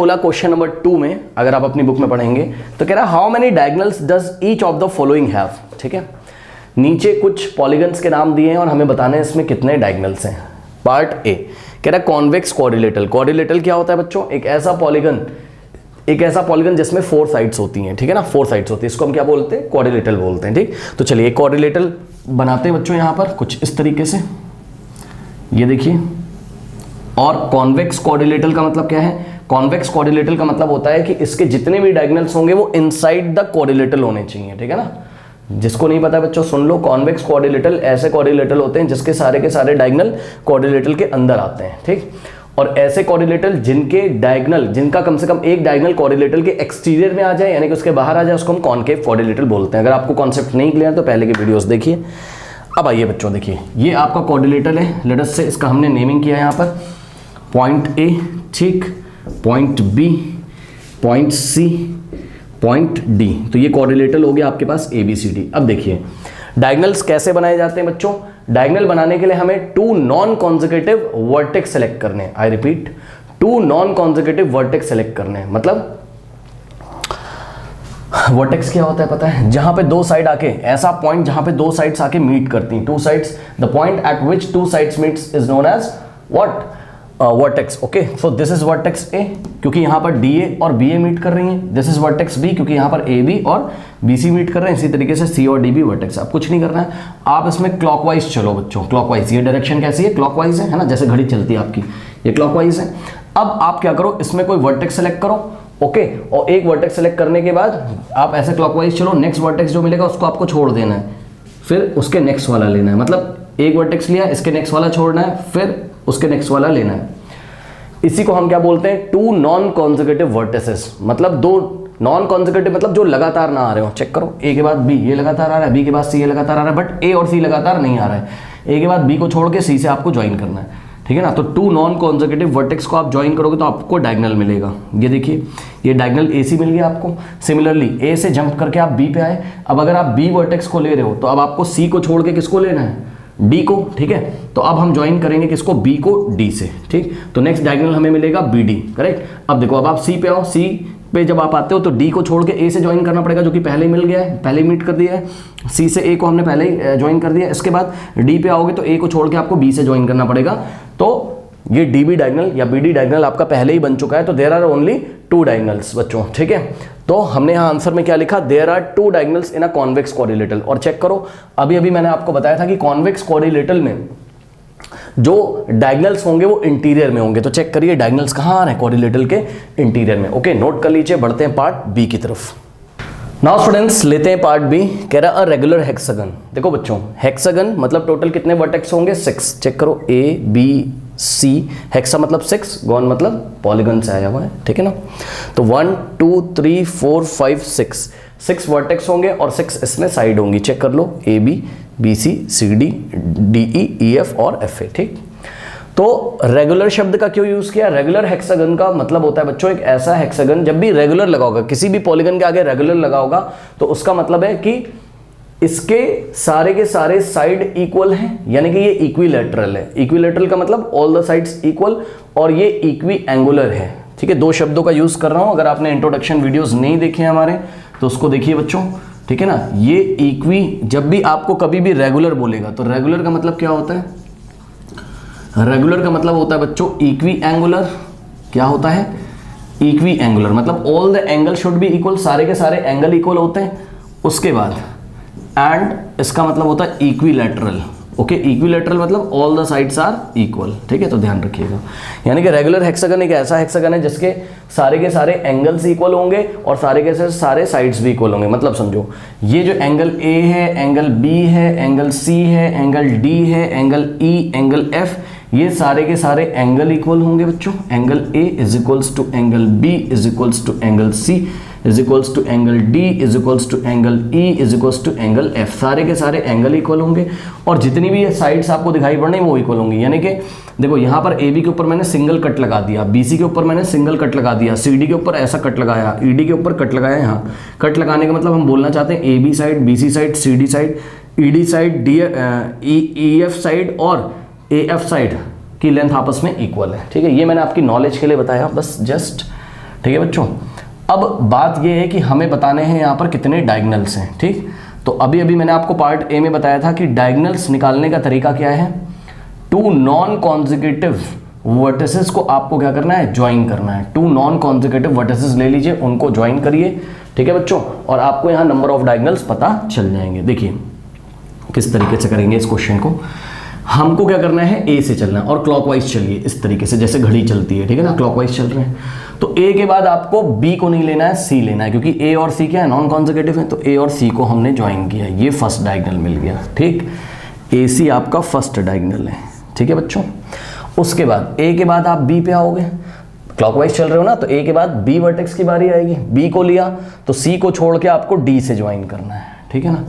बोला question number 2 में, अगर आप अपनी बुक में पढ़ेंगे तो कह रहा है how many diagonals does each of the following have. ठीक है, नीचे कुछ पॉलीगन्स के नाम दिए हैं और हमें बताने हैं इसमें कितने डायगोनल्स हैं। पार्ट ए कह रहा है कॉन्वेक्स क्वाड्रिलेटरल। क्वाड्रिलेटरल क्या होता है बच्चों? एक ऐसा पॉलीगन जिसमें 4 साइड्स होती हैं। ठीक है ना, 4 साइड्स होती है, इसको हम क्या बोलते हैं? क्वाड्रिलेटरल बोलते हैं। ठीक, तो चलिए एक क्वाड्रिलेटरल बनाते हैं बच्चों यहाँ पर कुछ इस तरीके से, ये देखिए। और कॉन्वेक्स क्वाड्रिलेटरल का मतलब क्या है? कॉन्वेक्स क्वाड्रिलेटरल का मतलब होता है कि इसके जितने भी डायगोनल्स होंगे वो इनसाइड द क्वाड्रिलेटरल होने चाहिए। ठीक है ना, जिसको नहीं पता बच्चों सुन लो, कॉन्वेक्स क्वाड्रिलेटरल ऐसे क्वाड्रिलेटरल होते हैं जिसके सारे के सारे डायगोनल क्वाड्रिलेटरल के अंदर आते हैं। ठीक, और ऐसे क्वाड्रिलेटरल जिनका कम से कम एक डायगोनल क्वाड्रिलेटरल के एक्सटीरियर में आ जाए, यानी कि उसके बाहर आ जाए, उसको हम कॉनकेव क्वाड्रिलेटरल बोलते हैं। अगर आपको कॉन्सेप्ट नहीं क्लियर तो पहले की वीडियोस देखिए। अब आइए बच्चों, देखिए ये आपका क्वाड्रिलेटरल है। लेट अस से इसका हमने नेमिंग किया है यहाँ पर पॉइंट ए, ठीक, point B, point C, point D. तो ये क्वाड्रिलेटरल हो गया आपके पास ए बी सी डी। अब देखिए डायगोनल्स कैसे बनाए जाते हैं बच्चों। डायगोनल बनाने के लिए हमें 2 नॉन कॉन्सेक्यूटिव वर्टेक्स सेलेक्ट करने हैं। I repeat, 2 non consecutive vertex select करने हैं। मतलब वर्टेक्स क्या होता है पता है? जहां पे 2 साइड आके, ऐसा पॉइंट जहां पे 2 साइड्स आके मीट करती हैं, 2 sides, the point at which 2 sides meets is known as what? Vertex. Okay, so this is vertex A क्योंकि यहां पर डी ए और बी ए मीट कर रही हैं। दिस इज वर्टेक्स बी क्योंकि यहां पर ए बी और बी सी मीट कर रहे हैं। इसी तरीके से सी और डी भी वर्टेक्स। अब कुछ नहीं करना है, आप इसमें क्लॉकवाइज चलो बच्चों। क्लॉकवाइज, ये डायरेक्शन कैसी है? क्लॉकवाइज है ना, जैसे घड़ी चलती है आपकी, ये क्लॉकवाइज है। अब आप क्या करो, इसमें कोई वर्टेक्स सेलेक्ट करो। ओके, और एक वर्टेक्स सेलेक्ट करने के बाद आप ऐसे क्लॉकवाइज चलो, नेक्स्ट वर्टेक्स जो मिलेगा उसको आपको छोड़ देना है, फिर उसके नेक्स्ट वाला लेना है। मतलब एक वर्टेक्स लिया, इसके नेक्स्ट वाला छोड़ना है, फिर उसके नेक्स्ट वाला लेना है। इसी को हम क्या बोलते हैं? 2 नॉन कॉन्सेक्यूटिव वर्टिसेस। मतलब 2 नॉन कॉन्सेक्यूटिव मतलब जो लगातार ना आ रहे हो। चेक करो, ए के बाद बी ये लगातार आ रहा है, बी के बाद सी ये लगातार आ रहा है, बट ए और सी लगातार नहीं आ रहा है। ए के बाद बी को छोड़ के सी से आपको ज्वाइन करना है। ठीक है ना, तो 2 नॉन कॉन्सेक्यूटिव वर्टेक्स को आप ज्वाइन करोगे तो आपको डायगोनल मिलेगा। ये देखिए, ये डायगोनल ए सी मिल गया आपको। सिमिलरली ए से जंप करके आप बी पे आए। अब अगर आप बी वर्टेक्स को ले रहे हो तो अब आपको सी को छोड़ के किसको लेना है? डी को। ठीक है, तो अब हम ज्वाइन करेंगे किसको? बी को डी से। ठीक, तो नेक्स्ट डायगोनल हमें मिलेगा बी डी। करेक्ट। अब देखो, अब आप सी पे आओ, सी पे जब आप आते हो तो डी को छोड़ के ए से ज्वाइन करना पड़ेगा, जो कि पहले मिल गया है, पहले मीट कर दिया है। सी से ए को हमने पहले ही ज्वाइन कर दिया। इसके बाद डी पे आओगे तो ए को छोड़ के आपको बी से ज्वाइन करना पड़ेगा। तो ये डी बी डायगोनल या बी डी डायगोनल आपका पहले ही बन चुका है। तो देयर आर ओनली 2 डायगोनल्स बच्चों। ठीक है, तो हमने यहाँ आंसर में क्या लिखा? There are 2 diagonals in a convex quadrilateral. और चेक करो, अभी अभी मैंने आपको बताया था कि कॉन्वेक्स क्वाड्रिलेटरल में जो डायगोनल्स होंगे वो इंटीरियर में होंगे। तो चेक करिए डायगोनल्स कहाँ आ रहे हैं? क्वाड्रिलेटरल के इंटीरियर में। ओके, नोट कर लीजिए। बढ़ते हैं पार्ट बी की तरफ। नाउ स्टूडेंट्स, लेते हैं पार्ट बी। कह रहा है रेगुलर हेक्सागन। देखो बच्चों, हेक्सागन मतलब टोटल कितने वर्टेक्स होंगे? 6। चेक करो, ए बी सी, हेक्सा मतलब 6, गॉन मतलब पॉलीगन से आया हुआ है। ठीक है ना, तो 1 2 3 4 5 6 वर्टेक्स होंगे और 6 इसमें साइड होंगी। चेक कर लो, A B, B C, C D, D E, E F और एफ ए। ठीक, तो रेगुलर शब्द का क्यों यूज किया? रेगुलर हेक्सागन का मतलब होता है बच्चों एक ऐसा हेक्सागन, जब भी रेगुलर लगा होगा, किसी भी पॉलीगन के आगे रेगुलर लगा होगा तो उसका मतलब है कि इसके सारे के सारे साइड इक्वल हैं, यानी कि ये इक्विलैटरल है। इक्विलैटरल का मतलब ऑल द साइड्स इक्वल, और ये इक्वी एंगुलर है। ठीक है, 2 शब्दों का यूज कर रहा हूं। अगर आपने इंट्रोडक्शन वीडियोस नहीं देखे हमारे तो उसको देखिए बच्चों। ठीक है ना, ये इक्वी, जब भी आपको कभी भी रेगुलर बोलेगा तो रेगुलर का मतलब क्या होता है? रेगुलर का मतलब होता है बच्चों इक्वी एंगुलर। क्या होता है? इक्वी एंगुलर मतलब all the angle should be equal, सारे के सारे एंगल इक्वल होते हैं। उसके बाद एंड इसका मतलब होता है इक्विलैटरल। ओके, इक्विलैटरल मतलब all the sides are equal. ठीक है, तो ध्यान रखिएगा। यानी कि रेगुलर हेक्सागन एक ऐसा हेक्सागन है जिसके सारे के सारे एंगल्स इक्वल होंगे और सारे के सारे साइड्स भी इक्वल होंगे। मतलब समझो, ये जो एंगल ए है, एंगल बी है, एंगल सी है, एंगल डी है, एंगल ई, एंगल एफ, ये सारे के सारे एंगल इक्वल होंगे बच्चों। Angle A is equals to angle B is equals to angle C is equals to angle D is equals to angle E is equals to angle F. सारे के सारे angle equal होंगे और जितनी भी ये साइड्स आपको दिखाई पड़ रही वो इक्वल होंगी। यानी कि देखो, यहाँ पर ए बी के ऊपर मैंने सिंगल कट लगा दिया, बी सी के ऊपर मैंने सिंगल कट लगा दिया, सी डी के ऊपर ऐसा कट लगाया, ई डी के ऊपर कट लगाया। यहाँ कट लगाने का मतलब हम बोलना चाहते हैं A B side, B C side, C D side, E D side, E F side और ए एफ साइड की लेंथ आपस में इक्वल है। ठीक है, ये मैंने आपकी नॉलेज के लिए बताया, बस जस्ट ठीक है बच्चों। अब बात ये है कि हमें बताने हैं यहाँ पर कितने डायगनल्स हैं, ठीक। तो अभी अभी मैंने आपको पार्ट ए में बताया था कि डायगनल्स निकालने का तरीका क्या है, टू नॉन कॉन्जिक्यूटिव वर्टिसेस को आपको क्या करना है, ज्वाइन करना है। टू नॉन कॉन्जिक्यूटिव वर्टिसेस ले लीजिए, उनको ज्वाइन करिए, ठीक है बच्चों, और आपको यहाँ नंबर ऑफ डायगनल्स पता चल जाएंगे। देखिए किस तरीके से करेंगे इस क्वेश्चन को। हमको क्या करना है, ए से चलना है और क्लॉकवाइज चलिए इस तरीके से, जैसे घड़ी चलती है, ठीक है ना, क्लॉकवाइज चल रहे हैं। तो ए के बाद आपको बी को नहीं लेना है, सी लेना है, क्योंकि ए और सी क्या है, नॉन कॉन्जिक्यूटिव है। तो ए और सी को हमने ज्वाइन किया, ये फर्स्ट डायगनल मिल गया, ठीक। ए सी आपका फर्स्ट डायगनल है, ठीक है बच्चों। उसके बाद ए के बाद आप बी पे आओगे, क्लॉकवाइज चल रहे हो ना, तो ए के बाद बी वर्टेक्स की बारी आएगी। बी को लिया तो सी को छोड़ के आपको डी से ज्वाइन करना है, ठीक है ना।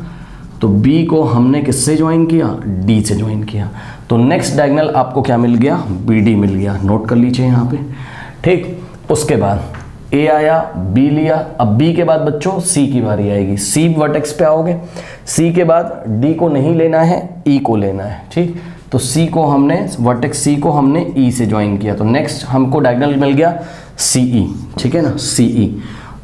तो बी को हमने किससे ज्वाइन किया, डी से ज्वाइन किया। तो नेक्स्ट डायगनल आपको क्या मिल गया, बी डी मिल गया, नोट कर लीजिए यहाँ पे, ठीक। उसके बाद ए आया, बी लिया, अब बी के बाद बच्चों सी की बारी आएगी, सी वर्टेक्स पे आओगे। सी के बाद डी को नहीं लेना है, ई को लेना है, ठीक। तो सी को हमने, वर्टेक्स सी को हमने ई से ज्वाइन किया, तो नेक्स्ट हमको डायगनल मिल गया सी ई, ठीक है ना, सी ई।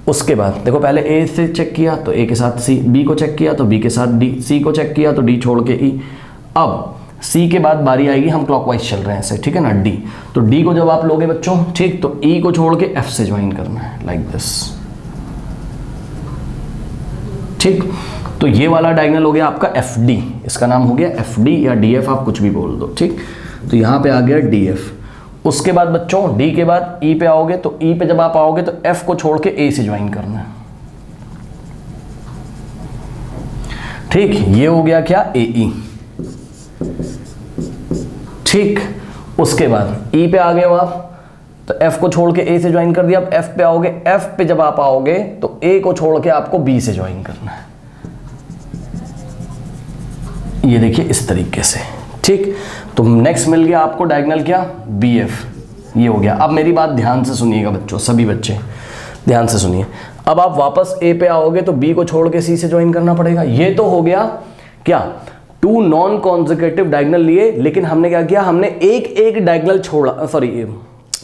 उसके बाद देखो पहले ए से चेक किया तो ए के साथ सी, बी को चेक किया तो बी के साथ डी, सी को चेक किया तो डी छोड़ के ई। अब सी के बाद बारी आएगी, हम क्लॉकवाइज चल रहे हैं ऐसे, ठीक है ना, डी। तो डी को जब आप लोगे बच्चों, ठीक, तो ई को छोड़ के एफ से ज्वाइन करना है, लाइक दिस, ठीक। तो ये वाला डायगनल हो गया आपका एफ डी, इसका नाम हो गया एफ डी या डी एफ, आप कुछ भी बोल दो, ठीक। तो यहाँ पे आ गया डी एफ। उसके बाद बच्चों डी के बाद ई पे आओगे, तो ई पे जब आप आओगे तो एफ को छोड़ के ए से ज्वाइन करना है, ठीक। ये हो गया क्या, ए ई, ठीक। उसके बाद ई पे आ गए हो आप, तो एफ को छोड़ के ए से ज्वाइन कर दिया। अब एफ पे आओगे, एफ पे जब आप आओगे तो ए को छोड़ के आपको बी से ज्वाइन करना है, ये देखिए इस तरीके से, ठीक। तो नेक्स्ट मिल गया आपको डायगनल क्या, बी एफ, ये हो गया। अब मेरी बात ध्यान से सुनिएगा बच्चों, सभी बच्चे ध्यान से सुनिए। अब आप वापस ए पे आओगे तो बी को छोड़ के सी से ज्वाइन करना पड़ेगा। ये तो हो गया क्या, टू नॉन कॉन्जिक्यूटिव डायगनल लिए, लेकिन हमने क्या किया, हमने एक एक डायगनल छोड़ा,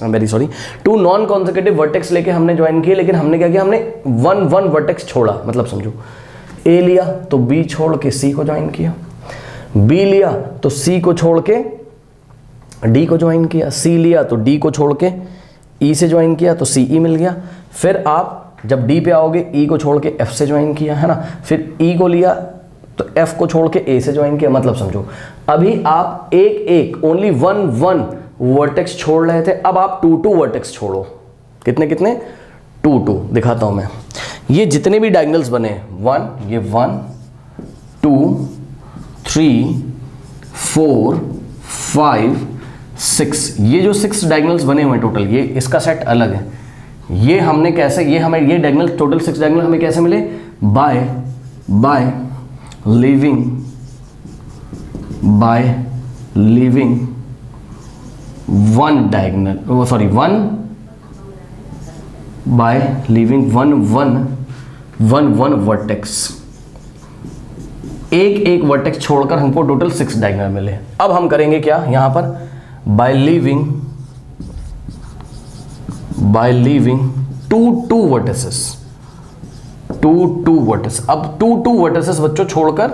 very sorry, two non consecutive vertex लेके हमने ज्वाइन किए, लेकिन हमने क्या किया, हमने वन वन वर्टेक्स छोड़ा। मतलब समझो, ए लिया तो बी छोड़ के सी को ज्वाइन किया, बी लिया तो सी को छोड़ के डी को ज्वाइन किया, सी लिया तो डी को छोड़ के ई से ज्वाइन किया, तो सी ई मिल गया। फिर आप जब डी पे आओगे, ई को छोड़ के एफ से ज्वाइन किया, है ना। फिर ई को लिया तो एफ को छोड़ के ए से ज्वाइन किया। मतलब समझो, अभी आप एक एक ओनली वन वन वर्टेक्स छोड़ रहे थे, अब आप टू टू वर्टेक्स छोड़ो। कितने कितने, टू टू। दिखाता हूं मैं, ये जितने भी डायगनल्स बने, वन, ये 1 2 3 4 5 6, ये जो 6 डायगनल्स बने हुए हैं टोटल, ये इसका सेट अलग है। ये हमने कैसे, ये हमें ये डायगनल टोटल 6 डायगनल हमें कैसे मिले, by leaving one diagonal, sorry by leaving one vertex. एक एक वर्टेक्स छोड़कर हमको टोटल 6 डायगनल मिले। अब हम करेंगे क्या, यहां पर by leaving two vertices, two vertices. अब टू वर्टिसेस बच्चों छोड़कर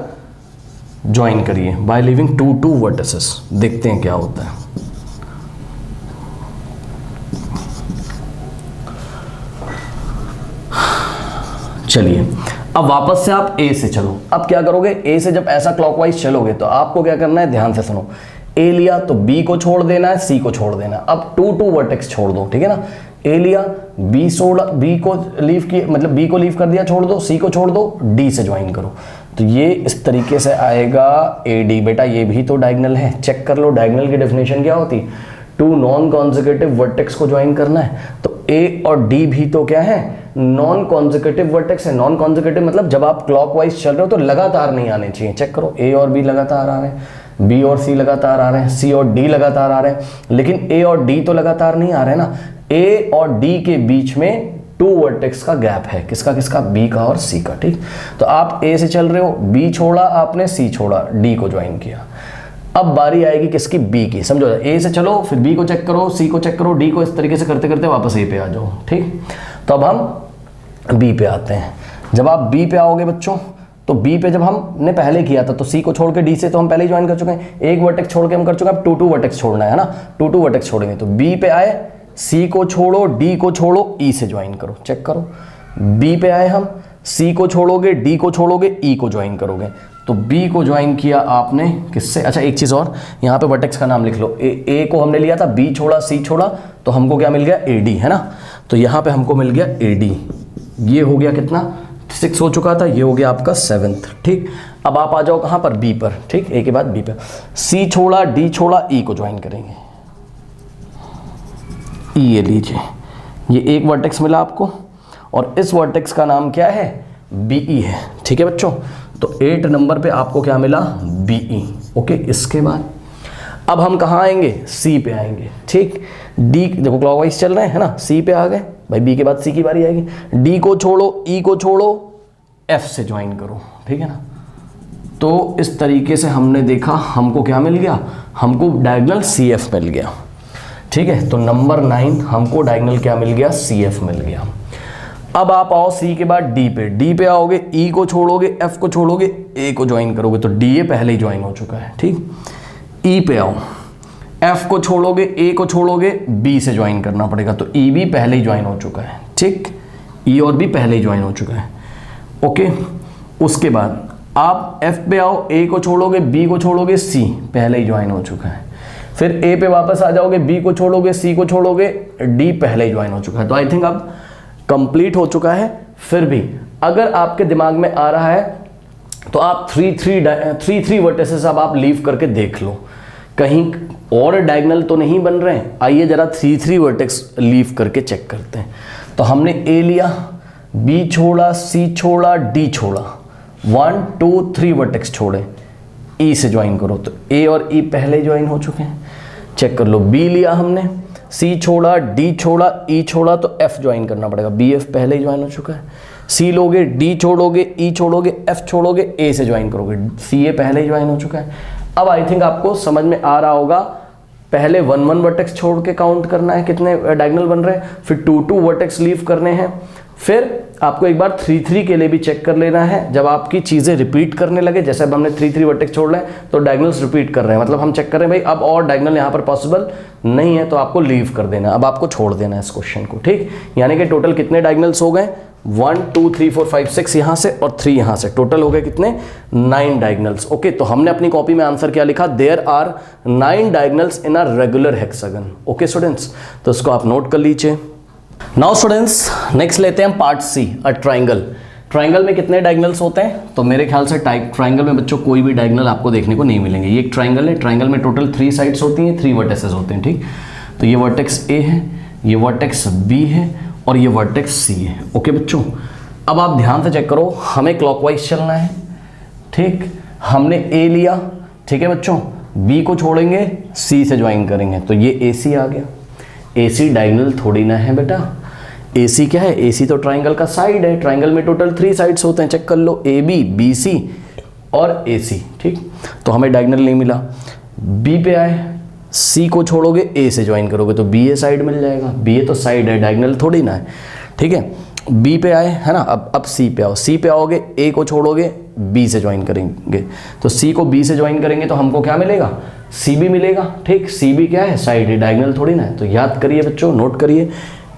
ज्वाइन करिए, बाय लीविंग टू वर्टिसेस। देखते हैं क्या होता है। चलिए, अब वापस से आप ए से चलो। अब क्या करोगे, ए से जब ऐसा क्लॉकवाइज चलोगे तो आपको क्या करना है, ध्यान से सुनो। ए लिया तो बी को छोड़ देना है, सी को छोड़ देना है। अब टू वर्टेक्स छोड़ दो, ठीक है ना। ए लिया, बी छोड़, बी को लीव किया, मतलब बी को लीव कर दिया, छोड़ दो, सी को छोड़ दो, डी से ज्वाइन करो। तो ये इस तरीके से आएगा ए डी। बेटा ये भी तो डायगनल है, चेक कर लो डायगनल की डेफिनेशन क्या होती, टू नॉन कॉन्जिक्यूटिव वर्टेक्स को ज्वाइन करना है। तो ए और डी भी तो क्या है, नॉन कॉन्जिक्यूटिव वर्टेक्स है। नॉन कॉन्जिक्यूटिव मतलब जब आप क्लॉकवाइज चल रहे हो तो लगातार नहीं आने चाहिए। चेक करो, ए और बी लगातार आ रहे हैं, बी और सी लगातार आ रहे हैं, सी और डी लगातार आ रहे हैं, लेकिन ए और डी तो लगातार नहीं आ रहे ना। ए और डी के बीच में 2 वर्टेक्स का गैप है, किसका किसका, बी का और सी का, ठीक। तो आप ए से चल रहे हो, बी छोड़ा आपने, सी छोड़ा, डी को ज्वाइन किया। अब बारी आएगी किसकी, बी की। समझो, ए से चलो, फिर बी को चेक करो, सी को चेक करो, डी को, इस तरीके से करते करते वापस ए पे आ जाओ। ठीक, तो अब हम बी पे आते हैं। जब आप बी पे आओगे बच्चों, तो बी पे जब हमने पहले किया था, तो सी को छोड़ के डी से तो हम पहले ही ज्वाइन कर चुके हैं, एक वर्टेक्स छोड़ के हम कर चुके हैं, अब 2 वर्टेक्स छोड़ना है ना, 2 वर्टेक्स छोड़ेंगे। तो बी पे आए, सी को छोड़ो, डी को छोड़ो, ई से ज्वाइन करो, चेक करो। बी पे आए हम, सी को छोड़ोगे, डी को छोड़ोगे, ई को ज्वाइन करोगे। तो बी को ज्वाइन किया आपने किससे, अच्छा एक चीज़ और, यहाँ पे वर्टेक्स का नाम लिख लो। ए को हमने लिया था, बी छोड़ा, सी छोड़ा, तो हमको क्या मिल गया, ए डी, है ना। तो यहाँ पे हमको मिल गया ए डी। ये हो गया कितना, 6 हो चुका था, ये हो गया आपका 7th। ठीक, अब आप आ जाओ कहाँ पर, बी पर। ठीक, ए के बाद बी पर, सी छोड़ा, डी छोड़ा, ई को ज्वाइन करेंगे। ई ये लीजिए, ये एक वर्टेक्स मिला आपको, और इस वर्टेक्स का नाम क्या है, बीई है। ठीक है बच्चों, तो 8 नंबर पे आपको क्या मिला, बीई। ओके, इसके बाद अब हम कहाँ आएंगे, सी पे आएंगे। ठीक, डी देखो क्लॉकवाइज चल रहे हैं, है ना, सी पे आ गए भाई, बी के बाद सी की बारी आएगी। डी को छोड़ो, ई को छोड़ो, एफ से ज्वाइन करो। ठीक है ना, तो इस तरीके से हमने देखा, हमको क्या मिल गया, हमको डायगोनल सी एफ मिल गया। ठीक है, तो नंबर 9 हमको डायगोनल क्या मिल गया, सी एफ मिल गया। अब आप आओ सी के बाद डी पे। डी पे आओगे, ई को छोड़ोगे, एफ को छोड़ोगे, ए को ज्वाइन करोगे, तो डी ए पहले ही ज्वाइन हो चुका है। ठीक, ई पे आओ, एफ को छोड़ोगे, ए को छोड़ोगे, बी से ज्वाइन करना पड़ेगा, तो ई भी पहले ही ज्वाइन हो चुका है। ठीक, ई और बी पहले ही ज्वाइन हो चुका है। ओके, उसके बाद आप एफ पे आओ, ए को छोड़ोगे, बी को छोड़ोगे, सी पहले ही ज्वाइन हो चुका है। फिर ए पे वापस आ जाओगे, बी को छोड़ोगे, सी को छोड़ोगे, डी पहले ही ज्वाइन हो चुका है। तो आई थिंक अब कंप्लीट हो चुका है। फिर भी अगर आपके दिमाग में आ रहा है तो आप 3 वर्टिसेस अब आप लीव करके देख लो, कहीं और डायगोनल तो नहीं बन रहे हैं। आइए जरा 3 वर्टेक्स लीव करके चेक करते हैं। तो हमने ए लिया, बी छोड़ा, सी छोड़ा, डी छोड़ा, 1 2 3 वर्टेक्स छोड़े, ई से ज्वाइन करो, तो ए और ई पहले ज्वाइन हो चुके हैं, चेक कर लो। बी लिया हमने, सी छोड़ा, डी छोड़ा, ई छोड़ा, तो एफ ज्वाइन करना पड़ेगा, बी एफ पहले ही ज्वाइन हो चुका है। सी लोगे, डी छोड़ोगे, ई छोड़ोगे, एफ छोड़ोगे, ए से ज्वाइन करोगे, सी ए पहले ही ज्वाइन हो चुका है। अब आई थिंक आपको समझ में आ रहा होगा, पहले 1 वर्टेक्स छोड़ के काउंट करना है कितने डायगोनल बन रहे हैं, फिर 2 वर्टेक्स लीव करने हैं, फिर आपको एक बार 3 के लिए भी चेक कर लेना है। जब आपकी चीज़ें रिपीट करने लगे, जैसे अब हमने 3 वर्टेक्स छोड़ रहे हैं तो डायगोनल्स रिपीट कर रहे हैं, मतलब हम चेक कर रहे हैं भाई अब और डायगोनल यहाँ पर पॉसिबल नहीं है, तो आपको लीव कर देना, अब आपको छोड़ देना है इस क्वेश्चन को। ठीक, यानी कि टोटल कितने डायगोनल्स हो गए, 1 2 3 4 5 6 यहाँ से और 3 यहाँ से, टोटल हो गए कितने, 9 डायगोनल्स। ओके, तो हमने अपनी कॉपी में आंसर क्या लिखा, there are 9 diagonals in a regular hexagon. Okay students, तो इसको आप नोट कर लीजिए। नाउ स्टूडेंट्स, नेक्स्ट लेते हैं part C, a triangle. Triangle में कितने डायगोनल्स होते हैं, तो मेरे ख्याल से ट्राइंगल में बच्चों कोई भी डायगोनल आपको देखने को नहीं मिलेंगे। ये एक ट्राइंगल है, ट्राइंगल में टोटल 3 साइड्स होती हैं, 3 वर्टेक्सेस होते हैं। ठीक, तो ये वर्टेक्स ए है, ये वर्टेक्स बी है और ये वर्टेक्स सी है। ओके बच्चों, अब आप ध्यान से चेक करो, हमें क्लॉकवाइज चलना है। ठीक, हमने ए लिया, ठीक है बच्चों, बी को छोड़ेंगे, सी से ज्वाइन करेंगे, तो ये ए सी आ गया। ए सी डायगोनल थोड़ी ना है बेटा, ए सी क्या है, ए सी तो ट्राइंगल का साइड है। ट्राइंगल में टोटल 3 साइड्स होते हैं, चेक कर लो, ए बी, बी सी और ए सी। ठीक, तो हमें डायगोनल नहीं मिला। बी पे आए, सी को छोड़ोगे, ए से ज्वाइन करोगे, तो बी ए साइड मिल जाएगा, बी ए तो साइड है, डायगोनल थोड़ी ना है। ठीक है, बी पे आए, है ना, अब सी पे आओ, सी पे आओगे, ए को छोड़ोगे, बी से ज्वाइन करेंगे, तो सी को बी से ज्वाइन करेंगे तो हमको क्या मिलेगा, सी बी मिलेगा। ठीक, सी बी क्या है, साइड है, डायगोनल थोड़ी ना है। तो याद करिए बच्चों, नोट करिए,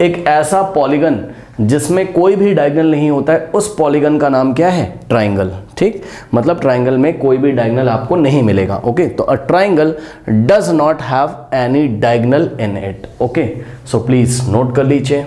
एक ऐसा पॉलीगन जिसमें कोई भी डायगोनल नहीं होता है, उस पॉलीगन का नाम क्या है, ट्राइंगल। ठीक, मतलब ट्राइंगल में कोई भी डायगोनल आपको नहीं मिलेगा। ओके, तो a triangle does not have any diagonal in it. Okay, so please note कर लीजिए।